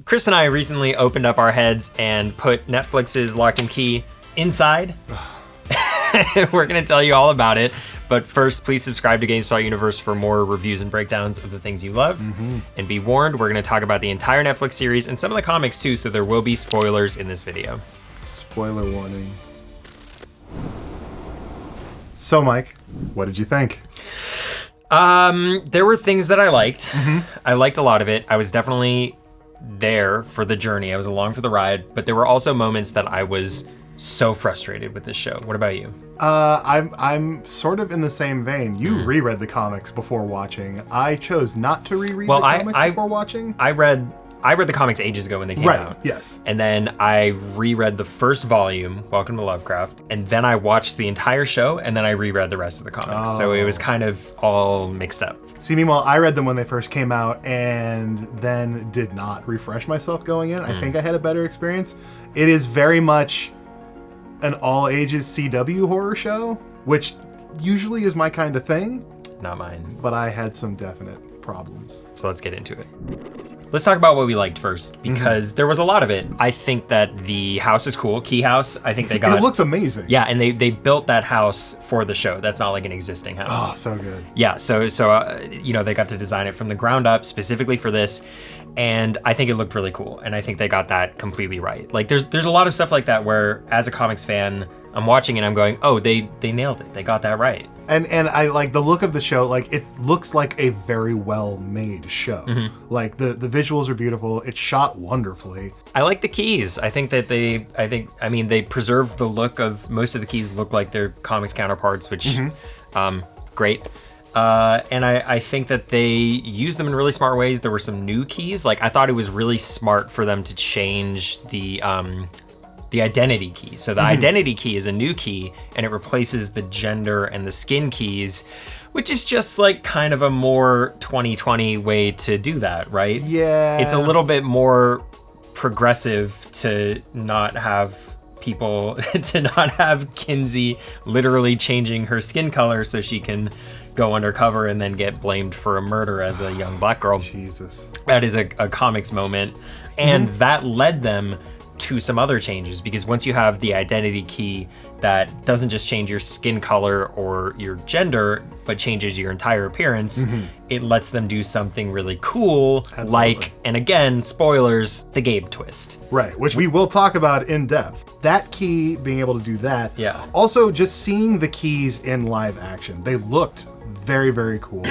Chris and I recently opened up our heads and put Netflix's Locke and Key inside. We're going to tell you all about it. But first, please subscribe to GameSpot Universe for more reviews and breakdowns of the things you love. And be warned, we're going to talk about the entire Netflix series and some of the comics too, so there will be spoilers in this video. Spoiler warning. So, Mike, what did you think? There were things that I liked. I liked a lot of it. I was definitely there for the journey. I was along for the ride, but there were also moments that I was so frustrated with this show. What about you? I'm sort of in the same vein. You reread the comics before watching. I chose not to reread the comics before watching. I read the comics ages ago when they came out. Yes. And then I reread the first volume, Welcome to Lovecraft, and then I watched the entire show, and then I reread the rest of the comics. So it was kind of all mixed up. See, meanwhile, I read them when they first came out and then did not refresh myself going in. I think I had a better experience. It is very much an all-ages CW horror show, which usually is my kind of thing. Not mine. But I had some definite problems. So let's get into it. Let's talk about what we liked first, because there was a lot of it. I think that the house is cool. Keyhouse, I think they got... It looks amazing. Yeah, and they built that house for the show. That's not like an existing house. Oh, so good. Yeah, so you know, they got to design it from the ground up specifically for this, and I think it looked really cool, and I think they got that completely right. Like, there's a lot of stuff like that where, as a comics fan, I'm watching and I'm going, oh, they nailed it. They got that right. And I like the look of the show. Like, it looks like a very well-made show. Like, the visuals are beautiful. It's shot wonderfully. I like the keys. I think that they preserved the look of most of the keys look like their comics counterparts, which, great. And I think that they used them in really smart ways. There were some new keys. Like, I thought it was really smart for them to change the identity key. So the identity key is a new key, and it replaces the gender and the skin keys, which is just like kind of a more 2020 way to do that, right? Yeah. It's a little bit more progressive to not have people, to not have Kinsey literally changing her skin color so she can go undercover and then get blamed for a murder as a young black girl. Jesus. That is a comics moment. And that led them to some other changes, because once you have the identity key that doesn't just change your skin color or your gender, but changes your entire appearance, it lets them do something really cool. Absolutely. Like, and again, spoilers, the Gabe twist. Right, which we will talk about in depth. That key, being able to do that. Yeah. Also, just seeing the keys in live action, they looked very, very cool.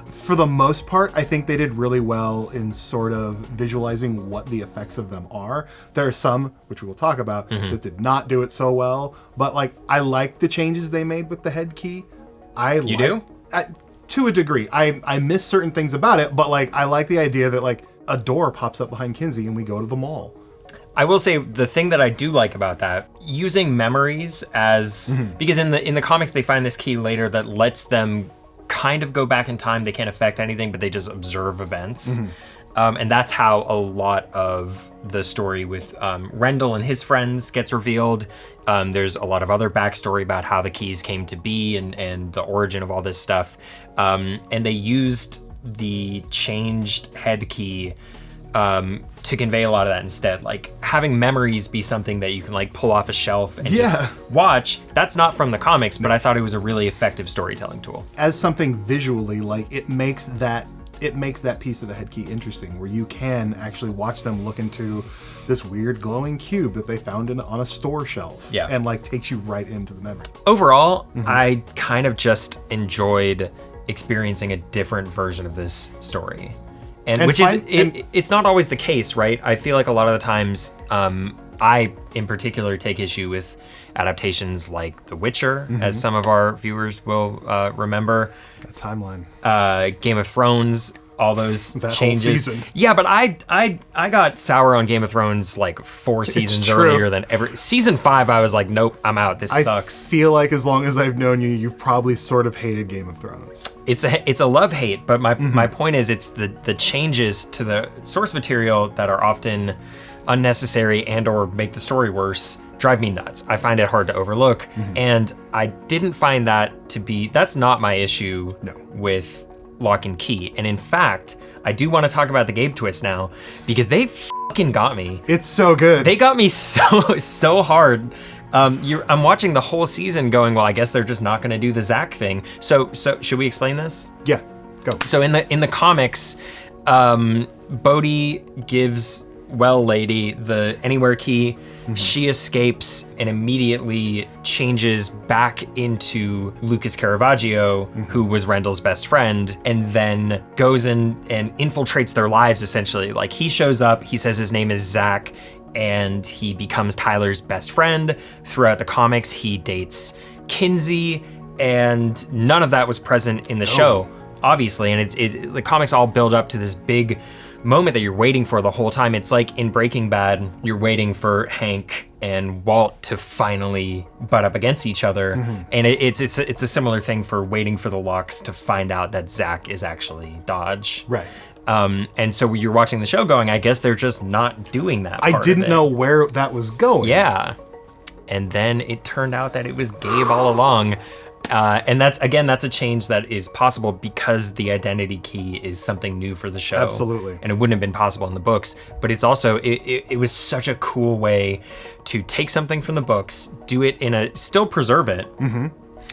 For the most part, I think they did really well in sort of visualizing what the effects of them are. There are some, which we will talk about, that did not do it so well. But like, I like the changes they made with the head key. You do? To a degree. I miss certain things about it, but like, I like the idea that like a door pops up behind Kinsey and we go to the mall. I will say the thing that I do like about that, using memories as, because in the comics they find this key later that lets them kind of go back in time. They can't affect anything, but they just observe events. And that's how a lot of the story with Rendell and his friends gets revealed. There's a lot of other backstory about how the keys came to be and the origin of all this stuff. And they used the changed head key to convey a lot of that instead. Like, having memories be something that you can like pull off a shelf and just watch. That's not from the comics, but I thought it was a really effective storytelling tool. As something visually, like, it makes that piece of the head key interesting, where you can actually watch them look into this weird glowing cube that they found on a store shelf. Yeah. And like takes you right into the memory. Overall, I kind of just enjoyed experiencing a different version of this story. And which it's not always the case, right? I feel like a lot of the times, I in particular take issue with adaptations like The Witcher, as some of our viewers will remember. That timeline. Game of Thrones, all those that changes. Whole season. Yeah, but I got sour on Game of Thrones like 4 seasons earlier than ever. Season 5, I was like, nope, I'm out. This sucks. I feel like as long as I've known you, you've probably sort of hated Game of Thrones. It's a love-hate, but my point is it's the changes to the source material that are often unnecessary and or make the story worse drive me nuts. I find it hard to overlook, and I didn't find that to be, that's not my issue with Locke and Key. And in fact, I do want to talk about the Gabe twist now, because they fucking got me. It's so good. They got me so hard. I'm watching the whole season going, well, I guess they're just not going to do the Zach thing. So should we explain this? Yeah, go. So in the comics, Bode gives Lady the Anywhere key. Mm-hmm. She escapes and immediately changes back into Lucas Caravaggio, who was Rendell's best friend, and then goes in and infiltrates their lives, essentially. Like, he shows up, he says his name is Zach, and he becomes Tyler's best friend. Throughout the comics, he dates Kinsey, and none of that was present in the show, obviously. And the comics all build up to this big moment that you're waiting for the whole time. It's like in Breaking Bad, you're waiting for Hank and Walt to finally butt up against each other. Mm-hmm. And it's a similar thing for waiting for the Lockes to find out that Zach is actually Dodge. Right. And so you're watching the show going, I guess they're just not doing that part I didn't know where that was going. Yeah. And then it turned out that it was Gabe all along. And that's a change that is possible because the identity key is something new for the show. Absolutely. And it wouldn't have been possible in the books, but it's also, it was such a cool way to take something from the books, do it still preserve it. Mm-hmm.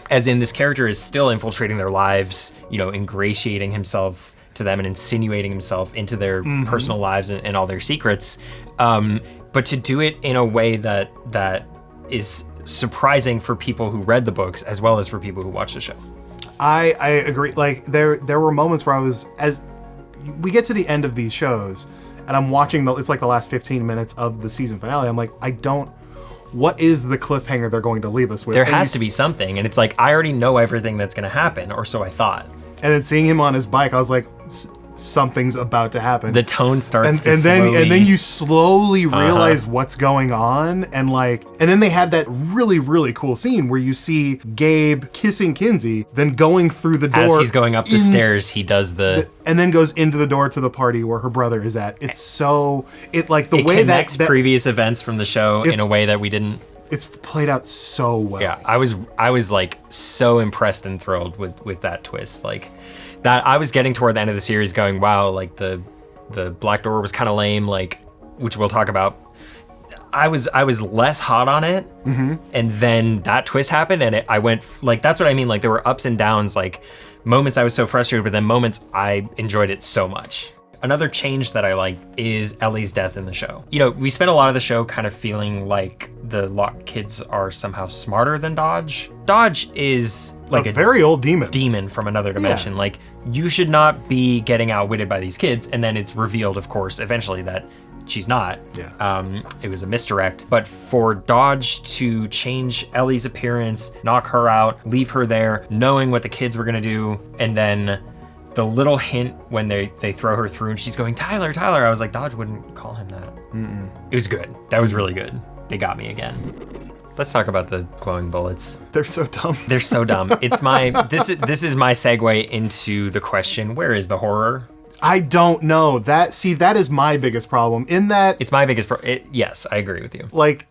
As in, this character is still infiltrating their lives, ingratiating himself to them and insinuating himself into their personal lives and all their secrets. But to do it in a way that is surprising for people who read the books as well as for people who watch the show. I agree. Like, there were moments where as we get to the end of these shows and I'm watching it's like the last 15 minutes of the season finale. I'm like, what is the cliffhanger they're going to leave us with? There has to be something. And it's like, I already know everything that's going to happen, or so I thought. And then seeing him on his bike, I was like, something's about to happen. The tone starts and then you slowly realize what's going on, and then they had that really, really cool scene where you see Gabe kissing Kinsey, then going through the door. As he's going up the stairs, he does and then goes into the door to the party where her brother is at. It's it connects previous events from the show in a way that we didn't. It's played out so well. Yeah, I was like so impressed and thrilled with that twist. Like, that I was getting toward the end of the series going, wow, like the Black Door was kind of lame, like, which we'll talk about. I was less hot on it, and then that twist happened, and I went, like, that's what I mean. Like, there were ups and downs, like moments I was so frustrated, but then moments I enjoyed it so much. Another change that I like is Ellie's death in the show. We spent a lot of the show kind of feeling like the Locke kids are somehow smarter than Dodge. Dodge is like a very old demon from another dimension. Yeah. Like, you should not be getting outwitted by these kids. And then it's revealed, of course, eventually that she's not. Yeah. It was a misdirect. But for Dodge to change Ellie's appearance, knock her out, leave her there, knowing what the kids were gonna do, and then the little hint when they throw her through and she's going, Tyler, I was like, Dodge wouldn't call him that. Mm-mm. It was good. That was really good. They got me again. Let's talk about the glowing bullets. They're so dumb. They're so dumb. It's this is my segue into the question, where is the horror? I don't know. That is my biggest problem. In that, it's my biggest yes, I agree with you. Like,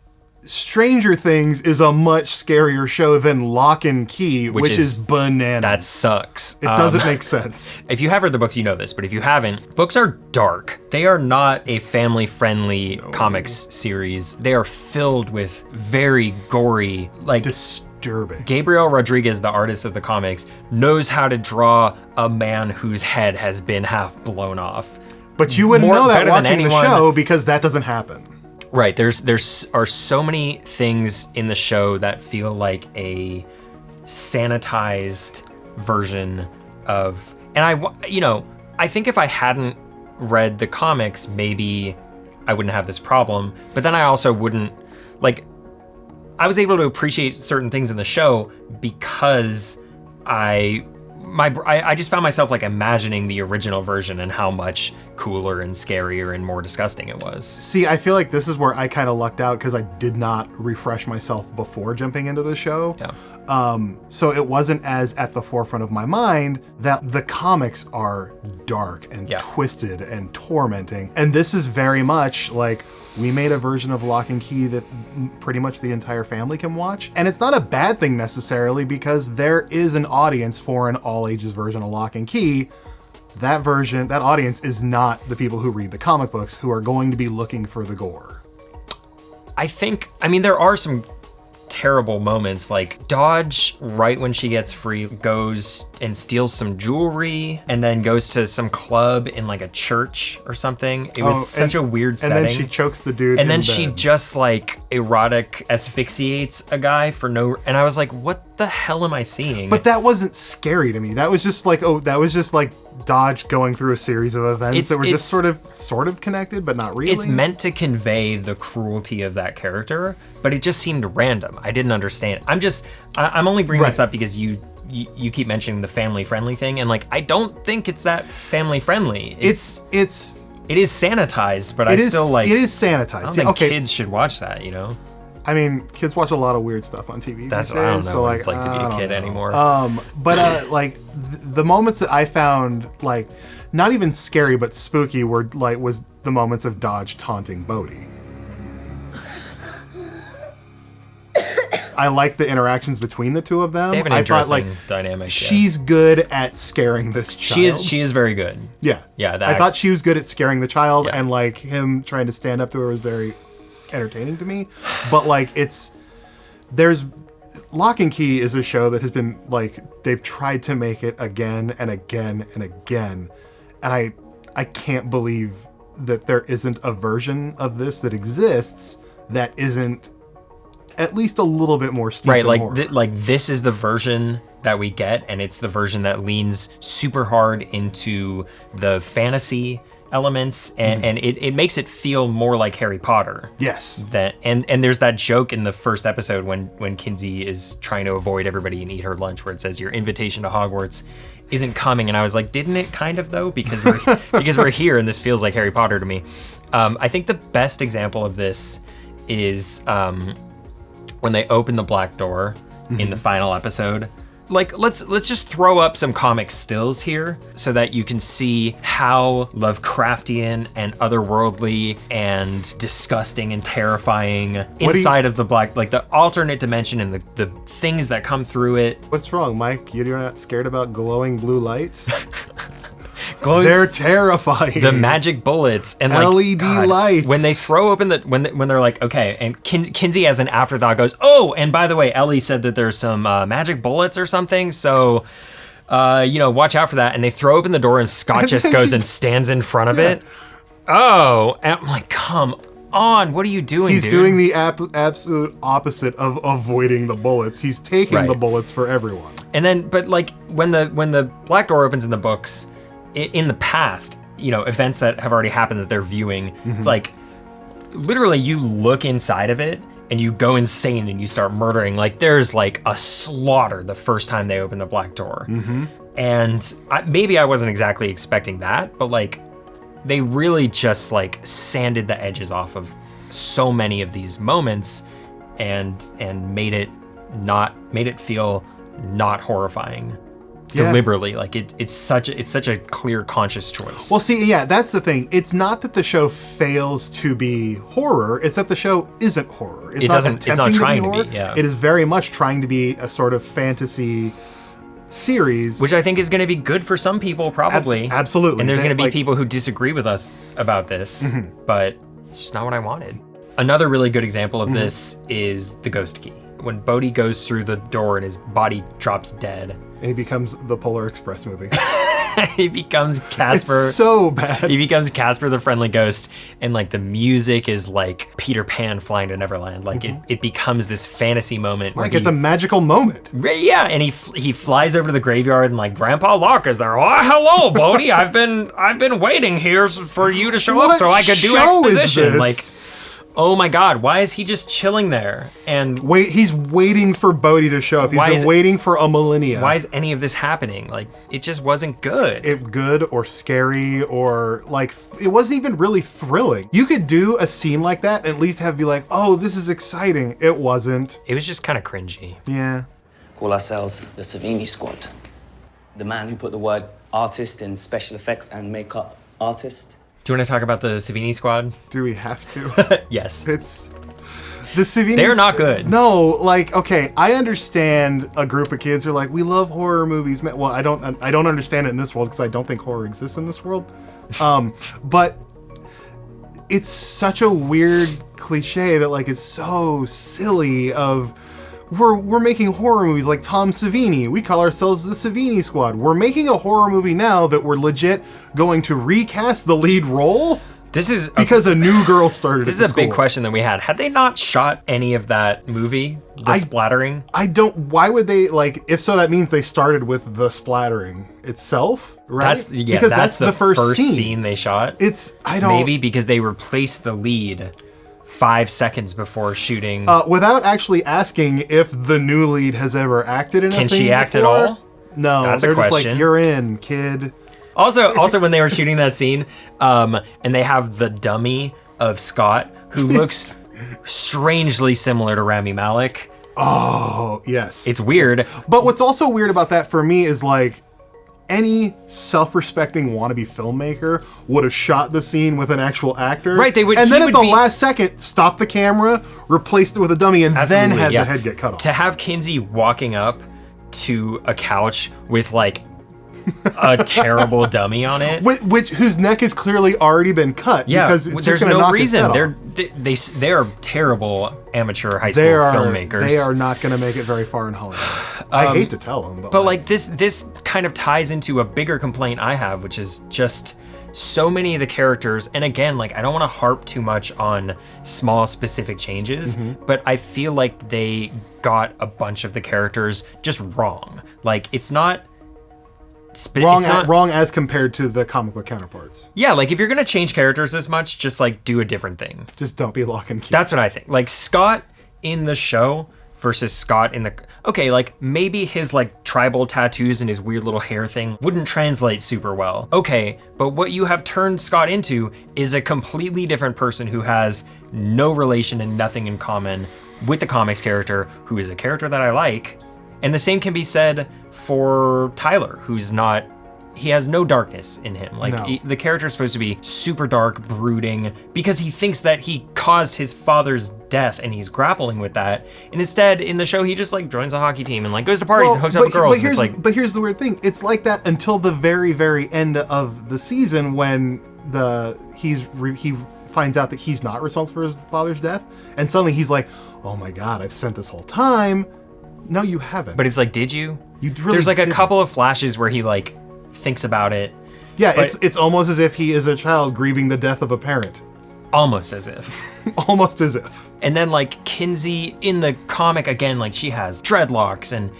Stranger Things is a much scarier show than Locke and Key, which is bananas. That sucks. It doesn't make sense. If you have read the books, you know this, but if you haven't, books are dark. They are not a family-friendly comics series. They are filled with very gory, like, disturbing. Gabriel Rodriguez, the artist of the comics, knows how to draw a man whose head has been half blown off. But you wouldn't know that watching the show because that doesn't happen. Right, there are so many things in the show that feel like a sanitized version of, and I think if I hadn't read the comics, maybe I wouldn't have this problem. But then I also wouldn't, like, I was able to appreciate certain things in the show because I just found myself like imagining the original version and how much cooler and scarier and more disgusting it was. See, I feel like this is where I kind of lucked out because I did not refresh myself before jumping into the show. Yeah. So it wasn't as at the forefront of my mind that the comics are dark and twisted and tormenting. And this is very much like, we made a version of Locke and Key that pretty much the entire family can watch. And it's not a bad thing necessarily because there is an audience for an all ages version of Locke and Key. that version, that audience is not the people who read the comic books who are going to be looking for the gore. I mean, there are some terrible moments, like Dodge, right when she gets free, goes and steals some jewelry and then goes to some club in like a church or something. It was such a weird setting. And then she chokes the dude and then bed. She just like erotic asphyxiates a guy for no, and I was like, what the hell am I seeing? But that wasn't scary to me. That was just like, Dodge going through a series of events that were just sort of connected, but not really. It's meant to convey the cruelty of that character, but it just seemed random. I didn't understand. I'm only bringing this up because you keep mentioning the family friendly thing, and like, I don't think it's that family friendly. It is sanitized, but it is sanitized. I don't think kids should watch that, you know? I mean, kids watch a lot of weird stuff on TV. That's what I don't know what it's like to be a kid anymore. But the moments that I found like not even scary but spooky was the moments of Dodge taunting Bode. I like the interactions between the two of them. They have an interesting dynamic. She's good at scaring this child. She is very good. Yeah. Yeah. I thought she was good at scaring the child, and like him trying to stand up to her was very entertaining to me. But like there's Locke and Key is a show that has been like, they've tried to make it again and again and again, and I can't believe that there isn't a version of this that exists that isn't at least a little bit more steeped in horror. Like this is the version that we get, and it's the version that leans super hard into the fantasy elements, and it makes it feel more like Harry Potter. Yes. And there's that joke in the first episode when Kinsey is trying to avoid everybody and eat her lunch, where it says your invitation to Hogwarts isn't coming, and I was like, didn't it kind of though? Because we're here, and this feels like Harry Potter to me. I think the best example of this is when they open the black door in the final episode. Like, let's just throw up some comic stills here so that you can see how Lovecraftian and otherworldly and disgusting and terrifying inside of the black, like the alternate dimension and the things that come through it. What's wrong, Mike? You're not scared about glowing blue lights? They're terrifying. The magic bullets and like LED lights. When they throw open when they're like, okay, and Kinsey as an afterthought goes, oh, and by the way, Ellie said that there's some magic bullets or something, so watch out for that. And they throw open the door, and Scott just goes and stands in front of it. Oh, and I'm like, come on, what are you doing? He's doing the absolute opposite of avoiding the bullets. He's taking the bullets for everyone. And then, but like when the black door opens in the books, in the past, events that have already happened that they're viewing, it's like, literally you look inside of it and you go insane and you start murdering. Like, there's like a slaughter the first time they open the black door. And maybe I wasn't exactly expecting that, but like, they really just like sanded the edges off of so many of these moments and made it feel not horrifying. Deliberately, like it's such a clear, conscious choice. Well, see, yeah, that's the thing. It's not that the show fails to be horror; it's that the show isn't horror. It's not trying to be. Yeah, it is very much trying to be a sort of fantasy series, which I think is going to be good for some people, probably. Absolutely, and there's going to be people who disagree with us about this, but it's just not what I wanted. Another really good example of this is the Ghost Key. When Bode goes through the door and his body drops dead. And he becomes the Polar Express movie. He becomes Casper. It's so bad. He becomes Casper the Friendly Ghost, and like the music is like Peter Pan flying to Neverland. Like it becomes this fantasy moment. Like it's a magical moment. Yeah, and he flies over to the graveyard and like Grandpa Locke is there. Oh, hello, Bode. I've been waiting here for you to show up so I could do exposition. Like, oh my God, why is he just chilling there? And he's waiting for Bode to show up. He's been waiting for a millennia. Why is any of this happening? Like, it just wasn't good. Good or scary or like, it wasn't even really thrilling. You could do a scene like that and at least be like, oh, this is exciting. It wasn't. It was just kind of cringy. Yeah. Call ourselves the Savini Squad. The man who put the word artist in special effects and makeup artist. Do you want to talk about the Savini Squad? Do we have to? Yes. The Savinis, they're not good. No, like, okay, I understand a group of kids who are like, we love horror movies. Well, I don't understand it in this world because I don't think horror exists in this world. But it's such a weird cliche that like it's so silly of we're making horror movies like Tom Savini. We call ourselves the Savini Squad. We're making a horror movie now that we're legit going to recast the lead role. This is because a new girl started. This is a big question that we had. Had they not shot any of that movie, the splattering? I don't. Why would they like? If so, that means they started with the splattering itself, right? Because that's the first scene they shot. Maybe because they replaced the lead 5 seconds before shooting. Without actually asking if the new lead has ever acted in a thing Can she act before. at all? No, that's they're a question. Just like, you're in, kid. Also, when they were shooting that scene, and they have the dummy of Scott, who looks strangely similar to Rami Malek. Oh, yes. It's weird. But what's also weird about that for me is like, any self-respecting wannabe filmmaker would have shot the scene with an actual actor. Right, they would. And then at the last second, stop the camera, replaced it with a dummy, and then had the head get cut off. To have Kinsey walking up to a couch with like a terrible dummy on it, whose neck has clearly already been cut. Yeah, because it's there's just no knock reason. They are terrible amateur high school filmmakers. They are not going to make it very far in Hollywood. I hate to tell them, but like this kind of ties into a bigger complaint I have, which is just so many of the characters. And again, like I don't want to harp too much on small specific changes, but I feel like they got a bunch of the characters just wrong. Like it's not. Wrong as compared to the comic book counterparts. Yeah, like if you're gonna change characters this much, just like do a different thing. Just don't be Locke and Key. That's what I think. Like Scott in the show versus Scott in the like maybe his like tribal tattoos and his weird little hair thing wouldn't translate super well. Okay, but what you have turned Scott into is a completely different person who has no relation and nothing in common with the comics character, who is a character that I like. And the same can be said for Tyler, he has no darkness in him. Like the character is supposed to be super dark, brooding, because he thinks that he caused his father's death and he's grappling with that. And instead, in the show, he just like joins a hockey team and like goes to parties and hooks up with girls. But here's the weird thing. It's like that until the very, very end of the season when he finds out that he's not responsible for his father's death. And suddenly he's like, oh my God, I've spent this whole time. No, you haven't. But it's like, did you? There's like a couple of flashes where he like thinks about it. Yeah, it's almost as if he is a child grieving the death of a parent. Almost as if. Almost as if. And then like Kinsey in the comic again, like she has dreadlocks and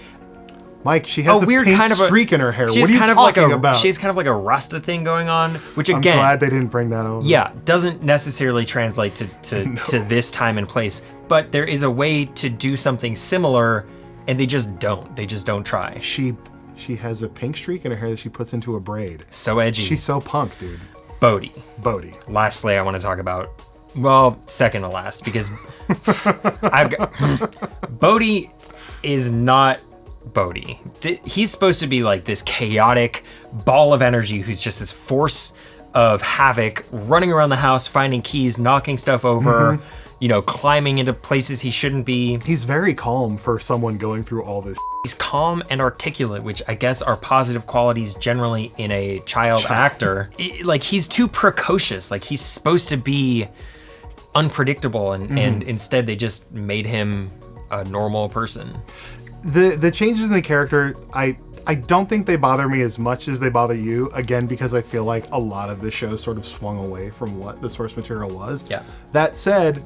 Mike, she has a weird pink streak in her hair. What are you talking about? She's kind of like a Rasta thing going on, which again, I'm glad they didn't bring that over. Yeah, doesn't necessarily translate to this time and place, but there is a way to do something similar. And they just don't. They just don't try. She has a pink streak in her hair that she puts into a braid. So edgy. She's so punk, dude. Bode. Lastly, I want to talk about, well, second to last, because Bode is not Bode. He's supposed to be like this chaotic ball of energy who's just this force of havoc, running around the house, finding keys, knocking stuff over. Climbing into places he shouldn't be. He's very calm for someone going through all this. He's calm and articulate, which I guess are positive qualities generally in a child actor. Like he's too precocious. Like he's supposed to be unpredictable, and instead they just made him a normal person. The changes in the character, I don't think they bother me as much as they bother you, again, because I feel like a lot of the show sort of swung away from what the source material was. Yeah. That said,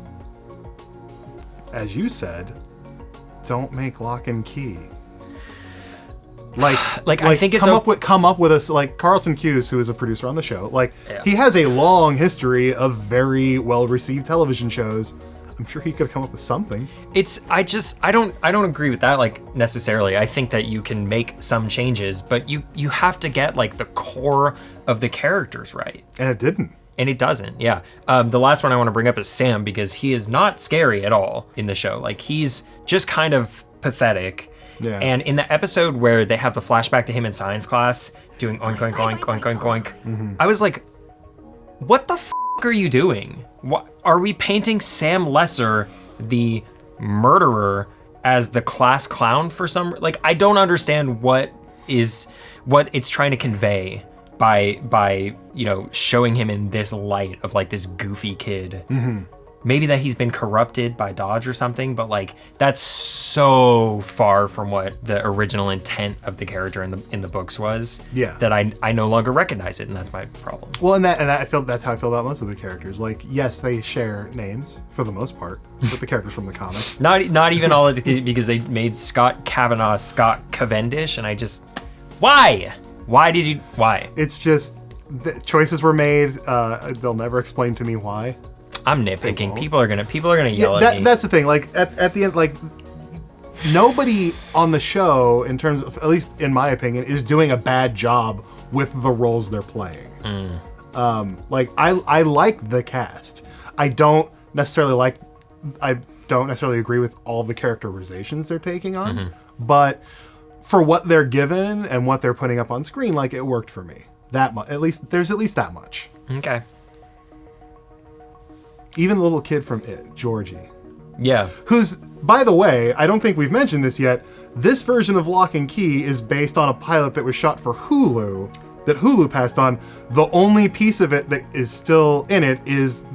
as you said, don't make Locke and Key. Like I think it's come up with us, like Carlton Cuse, who is a producer on the show. Like he has a long history of very well received television shows. I'm sure he could have come up with something. I don't agree with that like necessarily. I think that you can make some changes, but you have to get like the core of the characters right. And it didn't. And it doesn't, yeah. The last one I want to bring up is Sam, because he is not scary at all in the show. Like, he's just kind of pathetic. Yeah. And in the episode where they have the flashback to him in science class, doing oink, oink, oink, oink, oink, oink, I was like, what the f*** are you doing? What, are we painting Sam Lesser the murderer as the class clown for some, like, I don't understand what it's trying to convey by you know, showing him in this light of like this goofy kid. Maybe that he's been corrupted by Dodge or something, but like that's so far from what the original intent of the character in the books was. Yeah. That I no longer recognize it, and that's my problem. Well, and I feel that's how I feel about most of the characters. Like, yes, they share names for the most part with the characters from the comics. Not even all of it, because they made Scott Kavanaugh Scott Cavendish, and I just why It's just the choices were made. They'll never explain to me why. I'm nitpicking. People are gonna yell at me. That's the thing. Like at the end, like nobody on the show, in terms of, at least in my opinion, is doing a bad job with the roles they're playing. Like I like the cast. I don't necessarily agree with all the characterizations they're taking on, but for what they're given and what they're putting up on screen, like, it worked for me. That much, there's at least that much. Okay. Even the little kid from It, Georgie. Yeah. Who's, by the way, I don't think we've mentioned this yet, this version of Locke and Key is based on a pilot that was shot for Hulu, that Hulu passed on. The only piece of it that is still in it is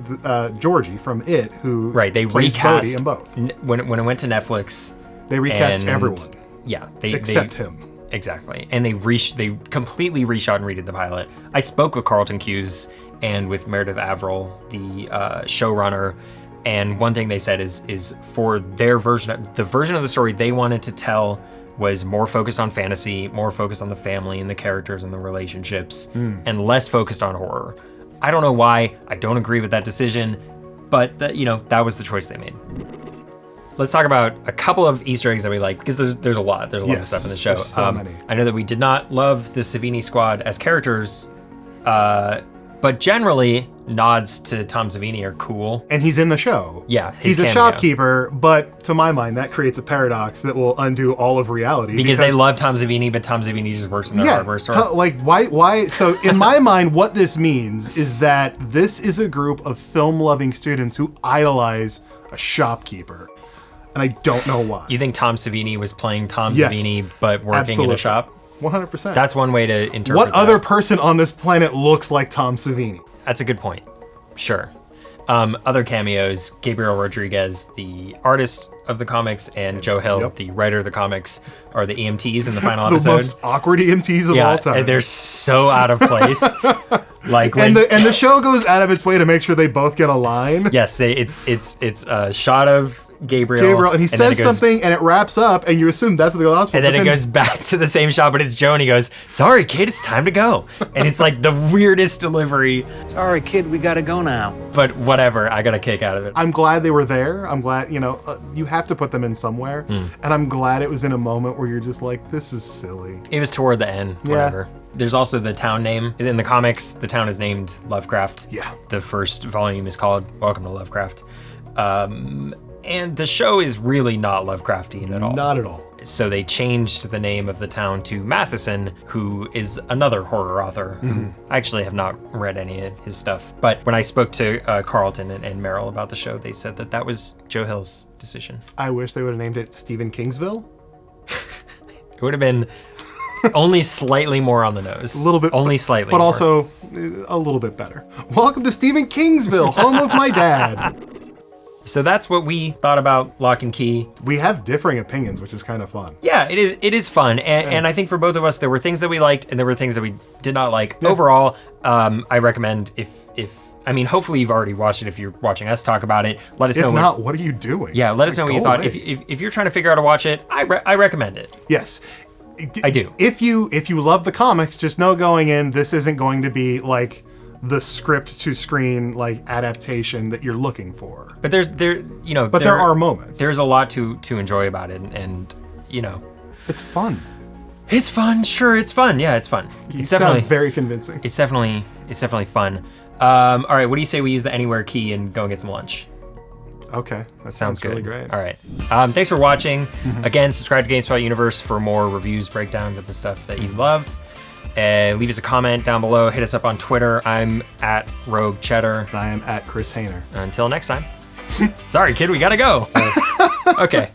Georgie from It, who they plays recast Bode in both. When it went to Netflix. They recast everyone. Yeah. Except him. Exactly. And they completely reshot and redid the pilot. I spoke with Carlton Cuse and with Meredith Averill, the showrunner, and one thing they said is for their version, the version of the story they wanted to tell was more focused on fantasy, more focused on the family and the characters and the relationships, and less focused on horror. I don't know why. I don't agree with that decision, but that was the choice they made. Let's talk about a couple of Easter eggs that we like, because there's a lot. There's a lot of stuff in the show. There's so many. I know that we did not love the Savini squad as characters, but generally nods to Tom Savini are cool. And he's in the show. Yeah, he's a shopkeeper, but to my mind, that creates a paradox that will undo all of reality. Because they love Tom Savini, but Tom Savini just works in the hardware store. Why? So in my mind, what this means is that this is a group of film-loving students who idolize a shopkeeper. And I don't know why. You think Tom Savini was playing Tom Savini, but working in a shop? 100%. That's one way to interpret What other person on this planet looks like Tom Savini? That's a good point. Sure. Other cameos, Gabriel Rodriguez, the artist of the comics, and Joe Hill, the writer of the comics, are the EMTs in the final episode. The most awkward EMTs of all time. And they're so out of place. And the show goes out of its way to make sure they both get a line. Yes, it's a shot of Gabriel, and he says something, and it wraps up, and you assume that's what the hospital. And then it goes back to the same shot, but it's Joe, and he goes, "Sorry, kid, it's time to go." And it's like the weirdest delivery. Sorry, kid, we gotta go now. But whatever, I got a kick out of it. I'm glad they were there. I'm glad, you have to put them in somewhere, and I'm glad it was in a moment where you're just like, this is silly. It was toward the end, whatever. There's also the town name. In the comics, the town is named Lovecraft. Yeah. The first volume is called Welcome to Lovecraft. And the show is really not Lovecraftian at all. Not at all. So they changed the name of the town to Matheson, who is another horror author. I actually have not read any of his stuff. But when I spoke to Carlton and Merrill about the show, they said that was Joe Hill's decision. I wish they would have named it Stephen Kingsville. It would have been only slightly more on the nose. A little bit. Only slightly but more. Also a little bit better. Welcome to Stephen Kingsville, home of my dad. So that's what we thought about Locke and Key. We have differing opinions, which is kind of fun. Yeah, it is fun. And I think for both of us, there were things that we liked and there were things that we did not like. Overall, I recommend hopefully you've already watched it if you're watching us talk about it. Let us know. If not, what are you doing? Yeah, let us know what you thought. If you're trying to figure out how to watch it, I recommend it. Yes. I do. If you love the comics, just know going in, this isn't going to be like the script to screen adaptation that you're looking for. But there are moments. There's a lot to enjoy about it, and it's fun. It's fun. Sure, it's fun. Yeah, it's fun. It's definitely very convincing. It's definitely fun. All right, what do you say we use the anywhere key and go and get some lunch? Okay, that sounds good. Really great. All right. Thanks for watching. Again, subscribe to GameSpot Universe for more reviews, breakdowns of the stuff that you love. Leave us a comment down below. Hit us up on Twitter. I'm at Rogue Cheddar. And I am at Chris Hayner. Until next time. Sorry, kid, we gotta go. Okay.